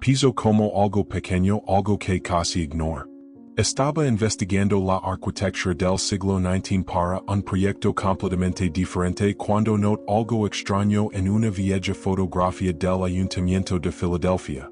Empiezo como algo pequeño, algo que casi ignore. Estaba investigando la arquitectura del siglo XIX para un proyecto completamente diferente cuando noté algo extraño en una vieja fotografía del Ayuntamiento de Filadelfia.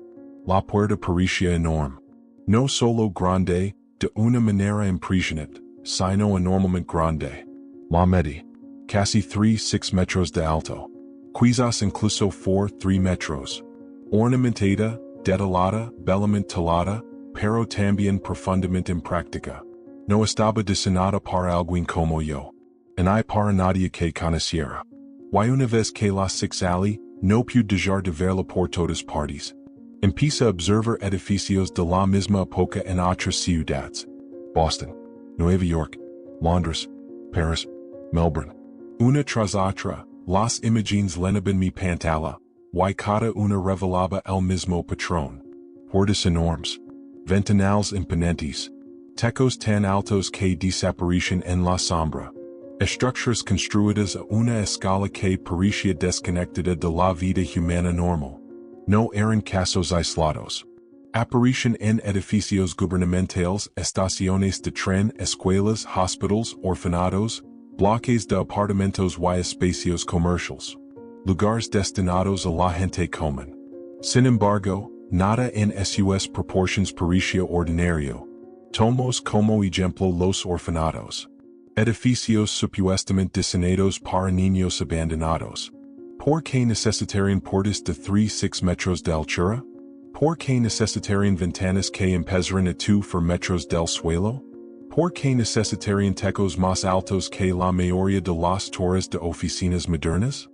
La puerta parecía enorme. No solo grande, de una manera impresionante, sino enormemente grande. La medí. Casi 3-6 metros de alto. Quizás incluso 4-3 metros. Ornamentada, detallada, bellamente talada, pero también profundamente impráctica. No estaba diseñada para alguien como yo. Y para nadie que conociera. Y una vez que la sexali, no pude dejar de verla por todas partes. Empieza a observar edificios de la misma época en otras ciudades. Boston, Nueva York, Londres, Paris, Melbourne. Una tras otra, las imágenes llenaban mi pantalla, y cada una revelaba el mismo patrón. Puertas enormes. Ventanales imponentes. Techos tan altos que desaparecen en la sombra. Estructuras construidas a una escala que parecía desconectada de la vida humana normal. No eran casos aislados. Aparecen en edificios gubernamentales, estaciones de tren, escuelas, hospitals, orfanatos, bloques de apartamentos y espacios comerciales. Lugares destinados a la gente común. Sin embargo, nada en sus proporciones parecía ordinario. Tomamos como ejemplo los orfanatos. Edificios supuestamente diseñados para niños abandonados. ¿Por qué necesitarían puertas de 3-6 metros de altura? ¿Por qué necesitarían ventanas que empezaran a 2-4 metros del suelo? ¿Por qué necesitarían techos más altos que la mayoría de las torres de oficinas modernas?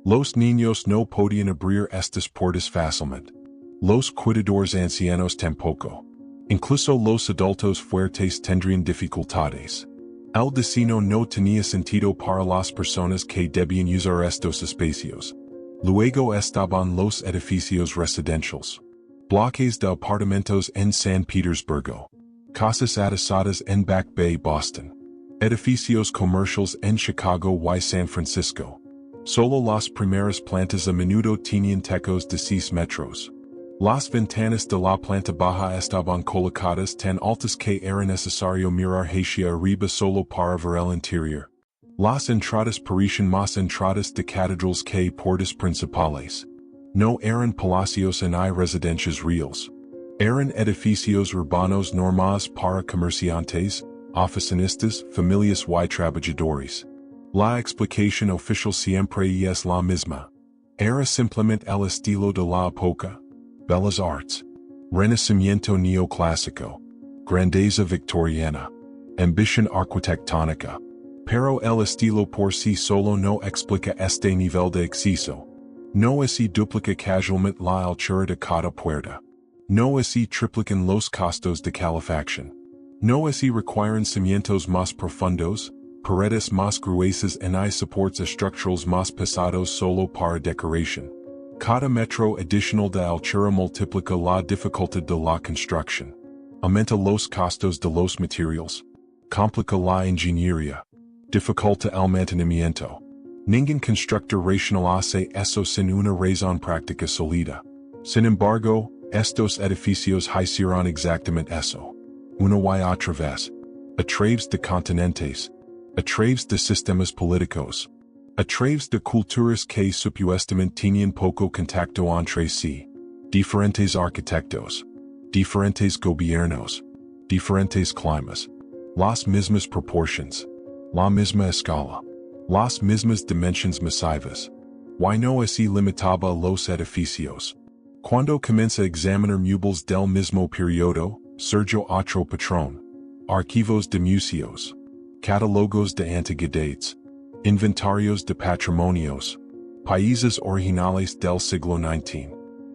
Los niños no podían abrir estas puertas fácilmente. Los cuidadores ancianos tampoco. Incluso los adultos fuertes tendrían dificultades. El diseño no tenía sentido para las personas que debían usar estos espacios. Luego estaban los edificios residenciales. Bloques de apartamentos en San Petersburgo. Casas adosadas en Back Bay, Boston. Edificios comerciales en Chicago y San Francisco. Solo las primeras plantas a menudo tenían techos de 6 metros. Las ventanas de la planta baja estaban colocadas tan altas que era necesario mirar hacia arriba solo para ver el interior. Las entradas parecían más entradas de catedrales que puertas principales. No eran palacios ni residencias reales. Eran edificios urbanos normales para comerciantes, oficinistas, familias y trabajadores. La explicación oficial siempre es la misma. Era simplemente el estilo de la época. Bellas Artes. Renacimiento neoclásico. Grandeza victoriana. Ambición arquitectónica. Pero el estilo por sí solo no explica este nivel de exceso. No así duplica casualmente la altura de cada puerta. No así triplican los costos de calefacción. No así requieren cimientos más profundos, paredes más gruesas y soportes estructurales más pesados solo para decoración. Cada metro adicional de altura multiplica la dificultad de la construcción. Aumenta los costos de los materiales. Complica la ingeniería. Dificulta el mantenimiento. Ningún constructor racional hace eso sin una razón práctica sólida. Sin embargo, estos edificios hicieron exactamente eso. Una y otra vez. A través de continentes. A través de sistemas políticos. A través de culturas que supuestamente tenían poco contacto entre sí. Diferentes arquitectos. Diferentes gobiernos. Diferentes climas. Las mismas proporciones. La misma escala. Las mismas dimensiones masivas. Y no así limitaba a los edificios. Cuando comienza a examinar muebles del mismo periodo, surgió otro patrón. Archivos de museos. Catálogos de antigüedades. Inventarios de patrimonios. Países originales del siglo XIX.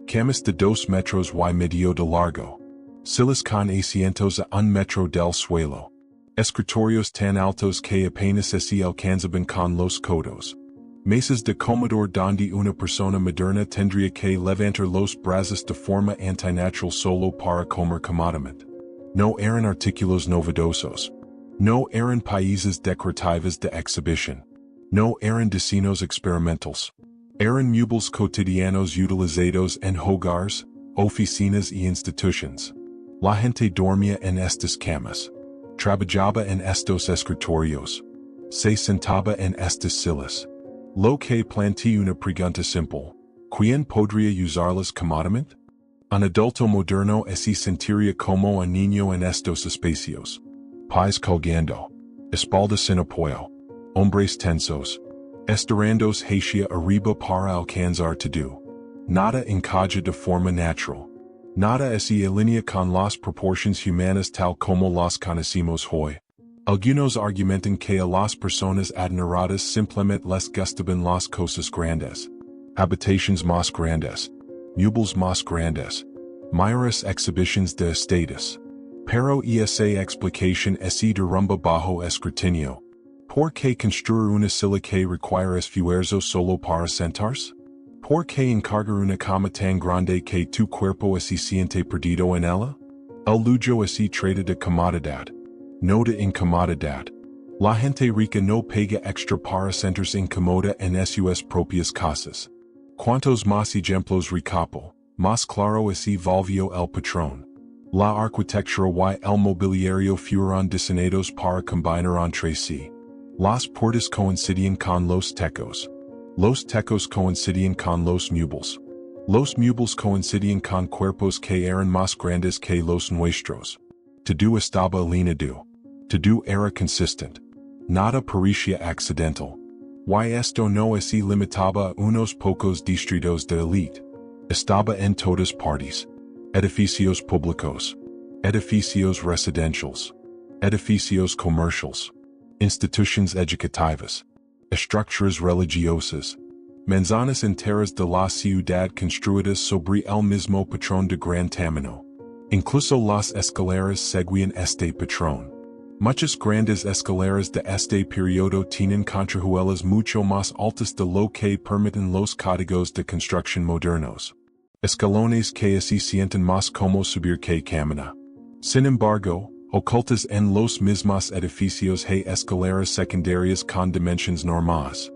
Camas de 2 metros y medio de largo. Sillas con asientos a 1 metro del suelo. Escritorios tan altos que apenas se alcanzaban con los codos. Mesas de comedor donde una persona moderna tendría que levantar los brazos de forma antinatural solo para comer cómodamente. No eran artículos novedosos. No eran piezas decorativas de exhibición. No eran diseños experimentales. Eran muebles cotidianos utilizados en hogares, oficinas y instituciones. La gente dormía en estas camas. Trabajaba en estos escritorios. Se sentaba en estas sillas. Lo que plantea una pregunta simple. ¿Quién podría usarlas cómodamente? Un adulto moderno se sentiría como un niño en estos espacios. Pies colgando. Espaldas sin apoyo. Hombres tensos. Estirandos hacia arriba para alcanzar todo. Nada encaja de forma natural. Nada se alinea con las proporciones humanas tal como las conocemos hoy. Algunos argumentan que a las personas adineradas simplemente les gustaban las cosas grandes. Habitaciones más grandes. Muebles más grandes. Mayores exhibiciones de estatus. Pero esa explicación se derrumba bajo escrutinio. ¿Por qué construir una silla que requiere esfuerzo solo para sentarse? ¿Por qué encargar una cama tan grande que tu cuerpo se siente perdido en ella? El lujo se trata de comodidad, no de incomodidad. La gente rica no paga extra para sentarse incómoda en sus propias casas. Cuantos más ejemplos recapo, más claro se volvió el patrón. La arquitectura y el mobiliario fueron diseñados para combinar entre sí. Las puertas coincidían con los techos. Los techos coincidían con los muebles. Los muebles coincidían con cuerpos que eran más grandes que los nuestros. Todo estaba alineado. Todo era consistente. Nada parecía accidental. Y esto no se limitaba a unos pocos distritos de élite. Estaba en todas partes. Edificios públicos. Edificios residenciales. Edificios comerciales. Instituciones educativas. Estructuras religiosas. Manzanas enteras de la ciudad construidas sobre el mismo patrón de gran tamaño. Incluso las escaleras seguían este patrón. Muchas grandes escaleras de este periodo tienen contrajuelas mucho más altas de lo que permiten los códigos de construcción modernos. Escalones que se sienten más como subir que caminar. Sin embargo, ocultas en los mismos edificios hay escaleras secundarias con dimensiones normales.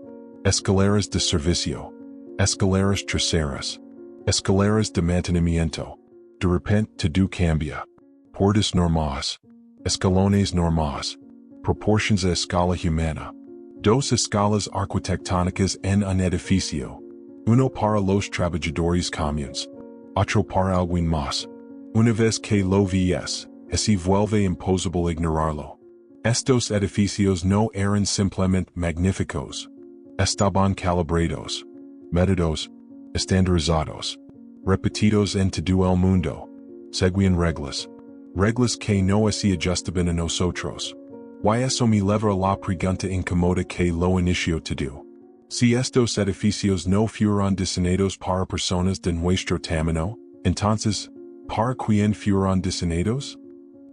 Escaleras de servicio. Escaleras traseras. Escaleras de mantenimiento. De repente todo cambia. Puertas normales. Escalones normales. Proporciones a escala humana. Dos escalas arquitectónicas en un edificio. Uno para los trabajadores comunes. Otro para alguien más. Una vez que lo ves, se vuelve imposible ignorarlo. Estos edificios no eran simplemente magníficos. Estaban calibrados, medidos, estandarizados, repetidos en todo el mundo. Seguían reglas. Reglas que no se ajustaban a nosotros. Y eso me lleva a la pregunta incómoda que lo inició todo. Si estos edificios no fueron diseñados para personas de nuestro tamaño, entonces, ¿para quién fueron diseñados?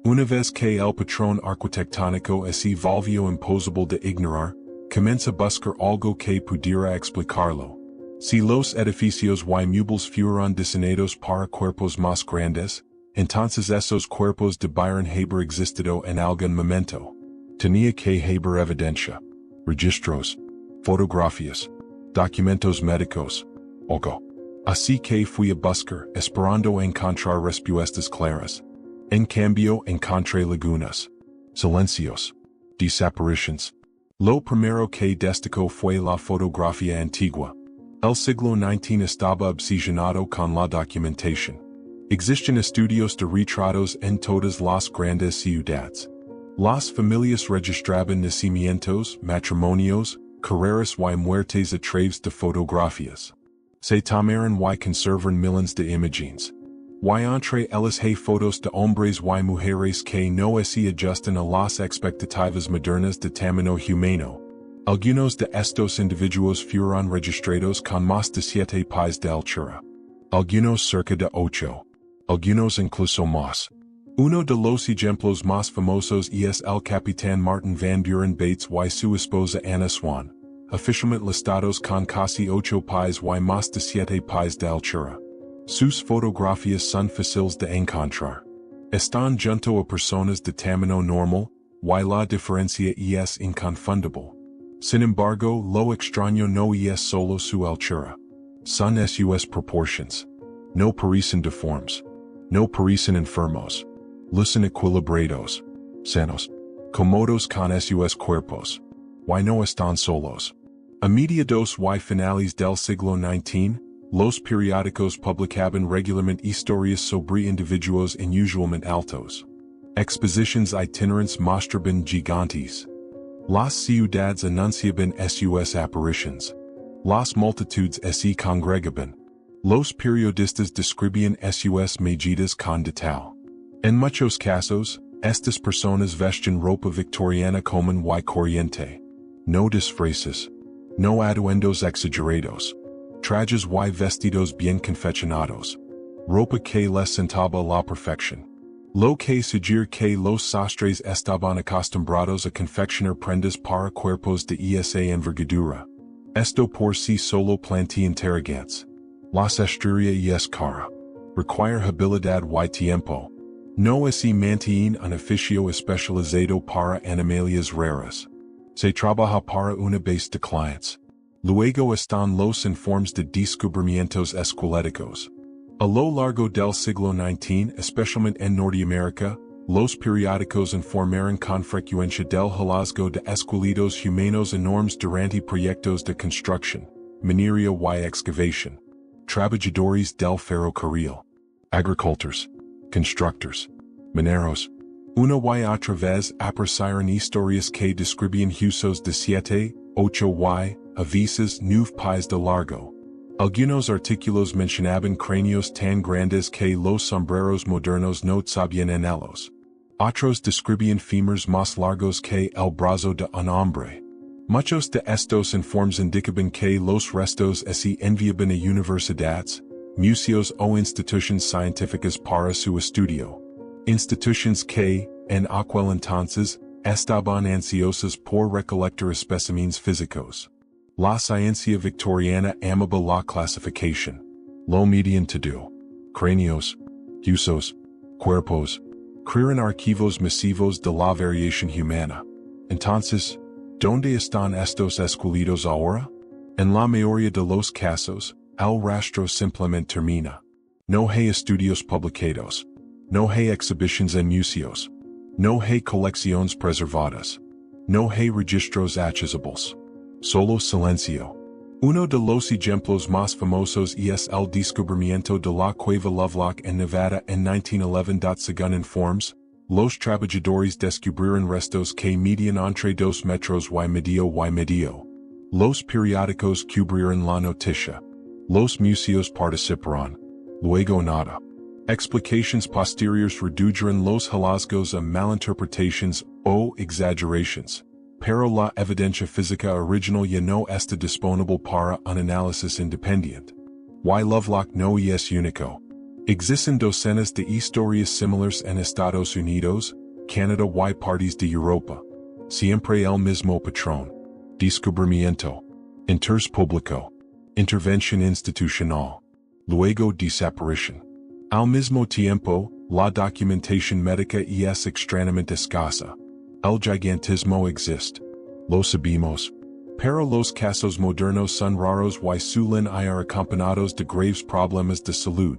Una vez que el patrón arquitectónico se volvió imposible de ignorar, comienza a buscar algo que pudiera explicarlo. Si los edificios y muebles fueron diseñados para cuerpos más grandes, entonces esos cuerpos debieron haber existido en algún momento. Tenía que haber evidencia, registros, fotografías, documentos médicos, algo. Así que fui a buscar, esperando encontrar respuestas claras. En cambio encontré lagunas, silencios, desapariciones. Lo primero que destacó fue la fotografía antigua. El siglo XIX estaba obsesionado con la documentación. Existen estudios de retratos en todas las grandes ciudades. Las familias registraban nacimientos, matrimonios, carreras y muertes a través de fotografías. Se tomaron y conservan miles de imágenes. Y entre ellas hay fotos de hombres y mujeres que no se ajustan a las expectativas modernas de tamaño humano. Algunos de estos individuos fueron registrados con más de 7 pies de altura. Algunos cerca de 8. Algunos incluso más. Uno de los ejemplos más famosos es el capitán Martin Van Buren Bates y su esposa Anna Swan, oficialmente listados con casi 8 pies y más de 7 pies de altura. Sus fotografías son fáciles de encontrar. Están junto a personas de tamaño normal, y la diferencia es inconfundible. Sin embargo, lo extraño no es solo su altura. Son sus proporciones. No parecen deformes. No parecen enfermos. Lucen equilibrados. Sanos. Comodos con sus cuerpos. Y no están solos. A mediados y finales del siglo XIX, los periódicos publicaban regularmente historias sobre individuos inusualmente altos. Expositions itinerantes mostraban gigantes. Las ciudades anunciaban sus apariciones. Las multitudes se congregaban. Los periodistas describían sus medidas con detalle. En muchos casos, estas personas vestían ropa victoriana común y corriente. No disfraces. No atuendos exagerados. Trajes y vestidos bien confeccionados. Ropa que les sentaba a la perfección. Lo que sugiere que los sastres estaban acostumbrados a confeccionar prendas para cuerpos de esa envergadura. Esto por sí solo plantea interrogantes. La sastrería es cara. Require habilidad y tiempo. No se mantiene un oficio especializado para animalias raras. Se trabaja para una base de clientes. Luego están los informes de descubrimientos esqueléticos. A lo largo del siglo XIX, especialmente en Norteamérica, los periódicos informaron con frecuencia del hallazgo de esqueletos humanos enormes durante proyectos de construcción, minería y excavación. Trabajadores del ferrocarril. Agricultores. Constructors. Mineros. Una y otra vez aparecieron historias que describían usos de 7, 8 y, a veces 9 pies de largo. Algunos artículos mencionaban cráneos tan grandes que los sombreros modernos no cabían en ellos. Otros describían fémurs más largos que el brazo de un hombre. Muchos de estos informes indicaban que los restos se enviaban a universidades, museos o instituciones científicas para su estudio. Instituciones que, en aquel entonces, estaban ansiosas por recolectar especímenes físicos. La ciencia victoriana amaba la clasificación. Lo medían todo. Cráneos, huesos, cuerpos. Crearon archivos masivos de la variación humana. Entonces, ¿dónde están estos esqueletos ahora? En la mayoría de los casos, el rastro simplemente termina. No hay estudios publicados. No hay exhibiciones en museos. No hay colecciones preservadas. No hay registros accesibles. Solo silencio. Uno de los ejemplos más famosos es el descubrimiento de la cueva Lovelock en Nevada en 1911. Según informes, los trabajadores descubrieron restos que medían entre 2 metros y medio. Los periódicos cubrieron la noticia. Los museos participaron. Luego nada. Explicaciones posteriores redujeron los hallazgos a malinterpretaciones o exageraciones. Pero la evidencia física original ya no está disponible para un análisis independiente. Y Lovelock no es único. Existen docenas de historias similares en Estados Unidos, Canadá y partes de Europa. Siempre el mismo patrón. Descubrimiento. Interés público. Intervención institucional. Luego desaparición. Al mismo tiempo, la documentación médica es extrañamente escasa. El gigantismo existe. Lo sabemos. Pero los casos modernos son raros y suelen ir acompañados de graves problemas de salud.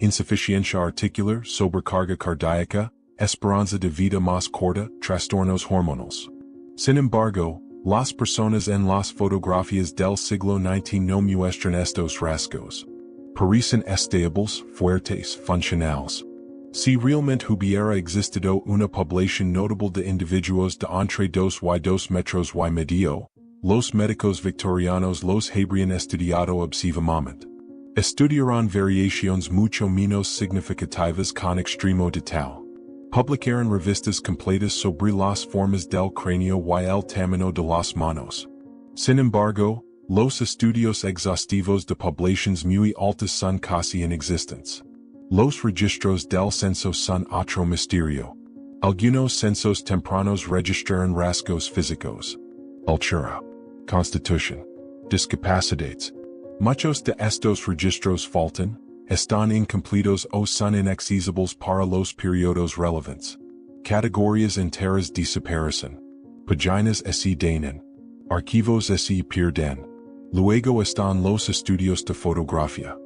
Insuficiencia articular, sobrecarga cardíaca, esperanza de vida más corta, trastornos hormonales. Sin embargo, las personas en las fotografías del siglo XIX no muestran estos rasgos. Parecen estables, fuertes, funcionales. Si realmente hubiera existido una población notable de individuos de entre 2 y 2 metros y medio, los médicos victorianos los habrían estudiado obsesivamente. Estudiaron variaciones mucho menos significativas con extremo detalle. Publicaron revistas completas sobre las formas del cráneo y el tamaño de las manos. Sin embargo, los estudios exhaustivos de poblaciones muy altas son casi inexistentes. Los registros del censo son otro misterio. Algunos censos tempranos registraron rasgos físicos. Altura. Constitución. Discapacidades. Muchos de estos registros faltan, están incompletos o son inaccesibles para los periodos relevantes. Categorías enteras desaparecen. Páginas se dañan. Archivos se pierden. Luego están los estudios de fotografía.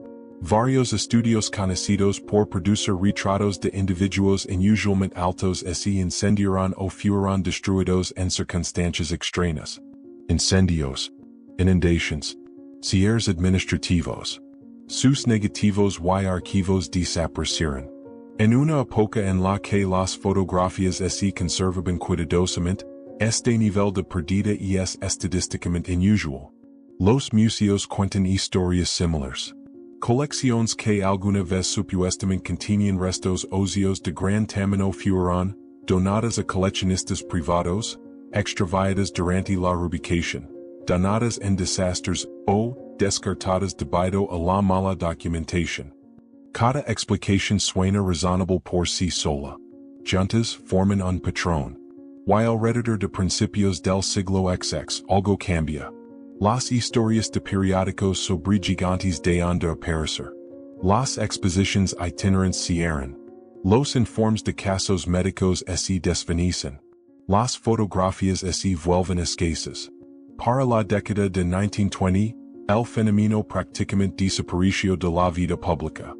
Varios estudios conocidos por producer retratos de individuos inusualmente altos se incendiaron o fueron destruidos en circunstancias extrañas. Incendios, inundations, cierres administrativos. Sus negativos y archivos desaparecieron. En una época en la que las fotografías se conservaban cuidadosamente, este nivel de pérdida es estadísticamente inusual. Los museos cuentan historias similares. Colecciones que alguna vez supuestamente contenían restos óseos de gran tamaño fueron donadas a coleccionistas privados, extraviadas durante la reubicación, donadas en desastres o descartadas debido a la mala documentación. Cada explicación suena razonable por sí sola. Juntas forman un patrón. Y alrededor de principios del siglo XX algo cambia. Las historias de periódicos sobre gigantes dejan de aparecer. Las exposiciones itinerantes cierran. Los informes de casos médicos se desvanecen. Las fotografías se vuelven escasas. Para la década de 1920, el fenómeno prácticamente desapareció de la vida pública.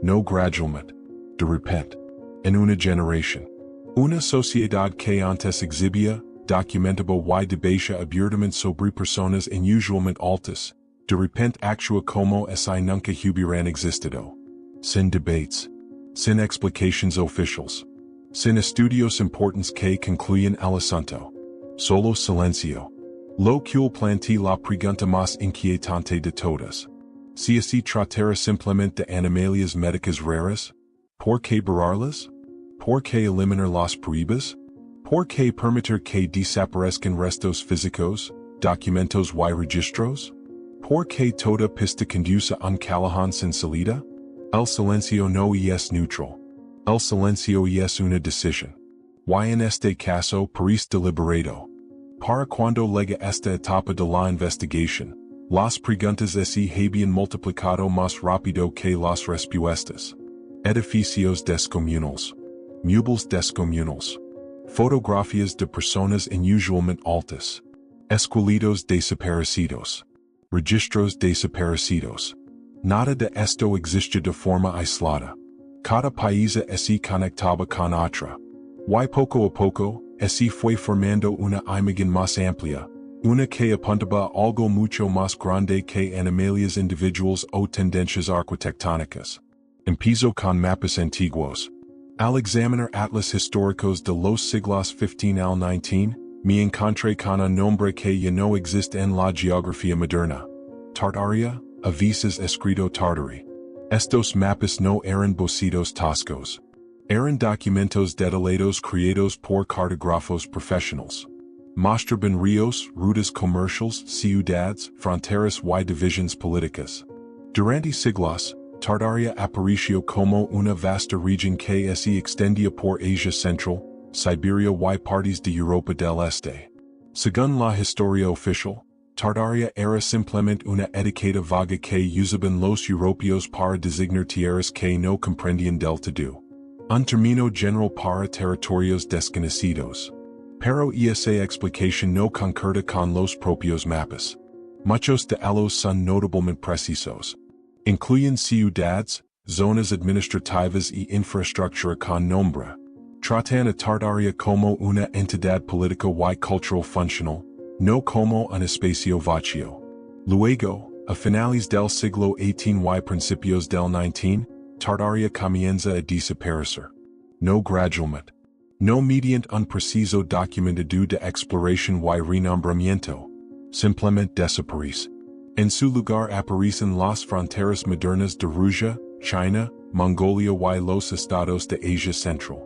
No gradualmente, de repente, en una generación. Una sociedad que antes exhibía, documentaba y debatía abiertamente sobre personas inusualmente altas, de repente actúa como si nunca hubieran existido. Sin debates. Sin explicaciones oficiales. Sin estudios importantes que concluyan el asunto. Solo silencio. Lo cual plantea la pregunta más inquietante de todas. Si se tratara simplemente de anomalias médicas raras, ¿por qué borrarlas? ¿Por qué eliminar las pruebas? ¿Por qué permitir que desaparezcan restos físicos, documentos y registros? ¿Por qué toda pista conduce a un callejón sin salida? El silencio no es neutral. El silencio es una decisión. Y en este caso parece deliberado. Para cuando llega esta etapa de la investigación, las preguntas se habían multiplicado más rápido que las respuestas. Edificios descomunales. Muebles descomunales. Fotografías de personas inusualmente altas. Esqueletos desaparecidos. Registros desaparecidos. Nada de esto existe de forma aislada. Cada país se conectaba con otra. Y poco a poco, se fue formando una imagen más amplia, una que apuntaba a algo mucho más grande que anomalias individuales o tendencias arquitectónicas. Empezó con mapas antiguos. Al examinar atlas históricos de los siglos XV al XIX, me encontré con un nombre que ya no existe en la geografía moderna. Tartaria, a veces escrito Tartari. Estos mapas no eran bocetos toscos. Eran documentos detallados creados por cartógrafos profesionales. Mostraban ríos, rutas comerciales, ciudades, fronteras y divisiones políticas. Durante siglos, Tartaria apareció como una vasta región que se extendía por Asia Central, Siberia y partes de Europa del Este. Según la historia oficial, Tartaria era simplemente una etiqueta vaga que usaban los europeos para designar tierras que no comprendían del todo. Un término general para territorios desconocidos. Pero esa explicación no concuerda con los propios mapas. Muchos de ellos son notablemente precisos. Incluyen ciudades, zonas administrativas y infraestructura con nombre. Tratan a Tartaria como una entidad política y cultural funcional, no como un espacio vacío. Luego, a finales del siglo XVIII y principios del XIX, Tartaria comienza a desaparecer. No gradualmente. No mediante un preciso documentado de exploración y renombramiento. Simplemente desaparece. En su lugar aparecen las fronteras modernas de Rusia, China, Mongolia y los estados de Asia Central.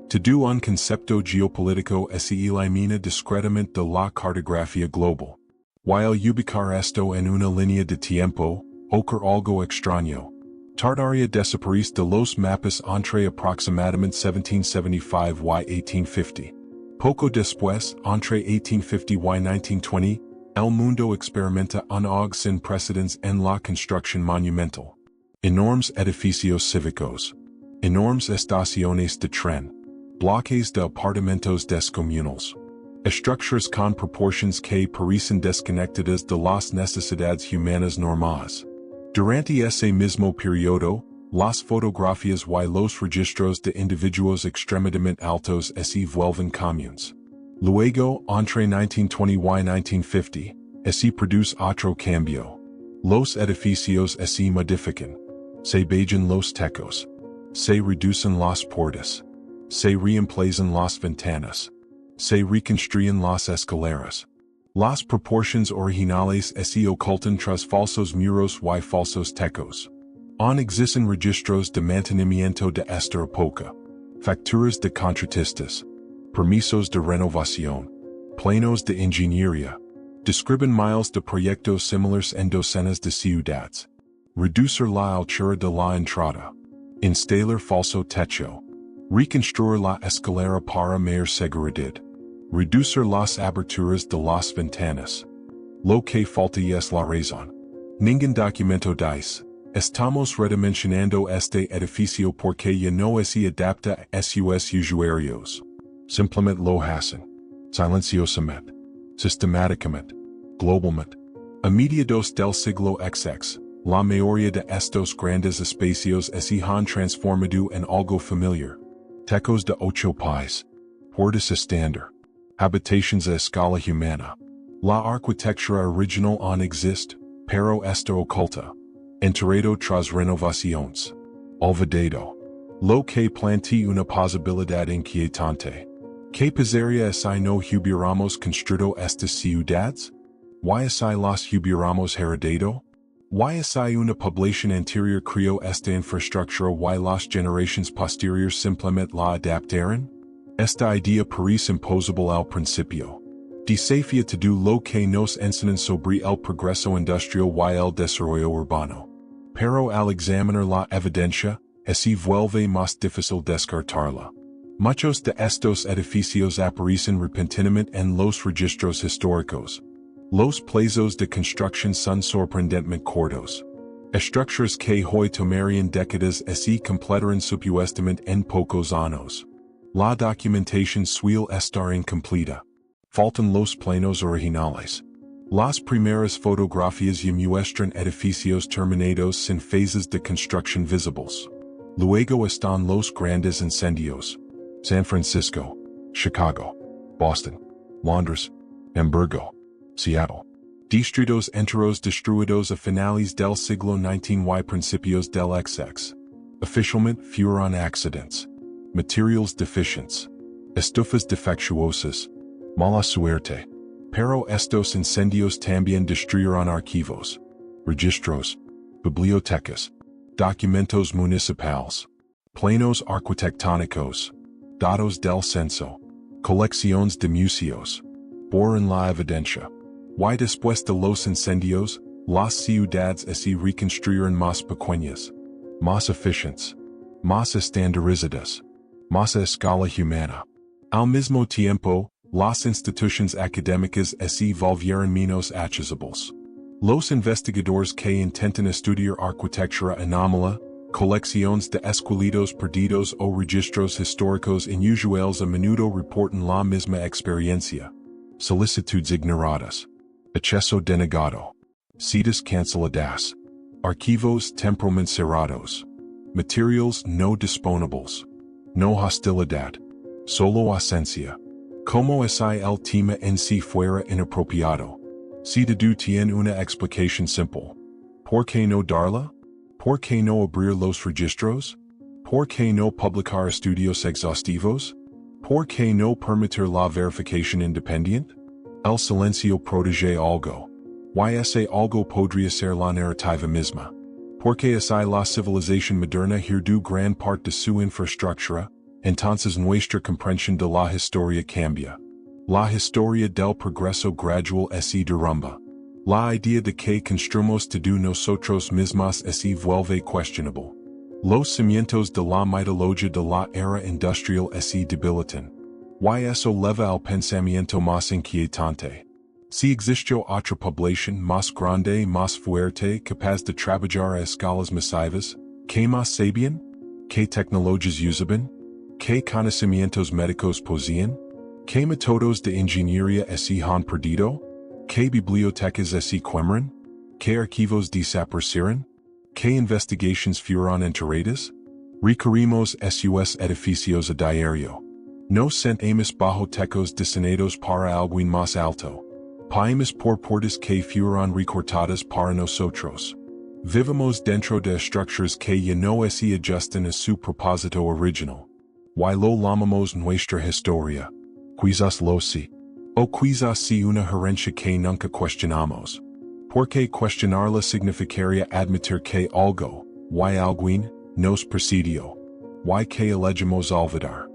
Todo un concepto geopolítico se elimina discretamente de la cartografía global. Y al ubicar esto en una línea de tiempo, ocurre algo extraño. Tartaria desaparece de los mapas entre aproximadamente 1775 y 1850. Poco después, entre 1850 y 1920, el mundo experimenta un auge sin precedentes en la construcción monumental. Enormes edificios cívicos. Enormes estaciones de tren. Bloques de apartamentos descomunales. Estructuras con proporciones que parecen desconectadas de las necesidades humanas normales. Durante ese mismo periodo, las fotografías y los registros de individuos extremadamente altos se vuelven comunes. Luego, entre 1920 y 1950, se produce otro cambio. Los edificios se modifican. Se bajan los techos. Se reducen las puertas. Se reemplazan las ventanas. Se reconstruyen las escaleras. Las proporciones originales se ocultan tras falsos muros y falsos techos. Aún existen registros de mantenimiento de esta época. Facturas de contratistas. Permisos de renovación. Planos de ingeniería. Describen miles de proyectos similares en docenas de ciudades. Reducir la altura de la entrada. Instalar falso techo. Reconstruir la escalera para mayor seguridad. Reducir las aberturas de las ventanas. Lo que falta es la razón. Ningún documento dice, estamos redimensionando este edificio porque ya no se adapta a sus usuarios. Simplemente lo hacen. Silenciosamente. Sistemáticamente. Globalmente. A mediados del siglo XX, la mayoría de estos grandes espacios se han transformado en algo familiar. Techos de 8 pies. Puertas estándar. Habitations a escala humana. La arquitectura original aún existe, pero está oculta. Enterrado tras renovaciones. Olvidado. Lo que plantea una posibilidad inquietante. ¿Qué pasaría si no hubiéramos construido estas ciudades? ¿Y si las hubiéramos heredado? ¿Y si una población anterior creó esta infraestructura y las generaciones posteriores simplemente la adaptaron? Esta idea parece imposible al principio. Desafía todo lo que nos enseñan sobre el progreso industrial y el desarrollo urbano. Pero al examinar la evidencia, se vuelve más difícil descartarla. Muchos de estos edificios aparecen repentinamente en los registros históricos. Los plazos de construcción son sorprendentemente cortos. Estructuras que hoy tomarían décadas se completaron supuestamente en pocos años. La documentación suele estar incompleta. Faltan los planos originales. Las primeras fotografías ya muestran edificios terminados sin fases de construcción visibles. Luego están los grandes incendios. San Francisco, Chicago, Boston, Londres, Hamburgo, Seattle. Distritos enteros destruidos a finales del siglo XIX y principios del XX. Oficialmente fueron accidentes. Materials deficientes. Estufas defectuosas. Mala suerte. Pero estos incendios también destruyeron archivos. Registros. Bibliotecas. Documentos municipales. Planos arquitectónicos. Datos del censo. Colecciones de museos. Borran la evidencia. Y después de los incendios, las ciudades se reconstruyeron más pequeñas. Más eficientes. Más estandarizadas. Más a escala humana. Al mismo tiempo, las instituciones académicas se volvieron menos accesibles. Los investigadores que intentan estudiar arquitectura anómala, colecciones de esqueletos perdidos o registros históricos inusuales a menudo reportan la misma experiencia. Solicitudes ignoradas. Acceso denegado. Citas canceladas. Archivos temporalmente cerrados. Materials no disponibles. No hostilidad. Solo ausencia. Como si el tema en sí fuera inapropiado. Si Dudu tiene una explicación simple. ¿Por qué no darla? ¿Por qué no abrir los registros? ¿Por qué no publicar estudios exhaustivos? ¿Por qué no permitir la verificación independiente? El silencio protege algo. Y ese algo podría ser la narrativa misma. Porque si la civilización moderna perdió gran parte de su infraestructura, entonces nuestra comprensión de la historia cambia. La historia del progreso gradual se derrumba. La idea de que construimos todo nosotros mismos se vuelve questionable. Los cimientos de la mitología de la era industrial se debilitan. Y eso leva al pensamiento más inquietante. Si existió otra población más grande, más fuerte, capaz de trabajar a escalas masivas, ¿qué más sabían? ¿Qué tecnologías usaban? ¿Qué conocimientos médicos poseían? ¿Qué métodos de ingeniería se han perdido? ¿Qué bibliotecas se quemaron? ¿Qué archivos desaparecieron? ¿Qué investigaciones fueron enterradas? Requerimos sus edificios a diario. Nos sentamos bajo techos diseñados para alguien más alto. Paimos por puertas que fueron recortadas para nosotros. Vivimos dentro de estructuras que ya no se ajustan a su propósito original. Y lo llamamos nuestra historia. Quizás lo sí. O quizás sí una herencia que nunca cuestionamos. Porque cuestionarla significaría admitir que algo, y alguien, nos precedió. Y que elegimos olvidar.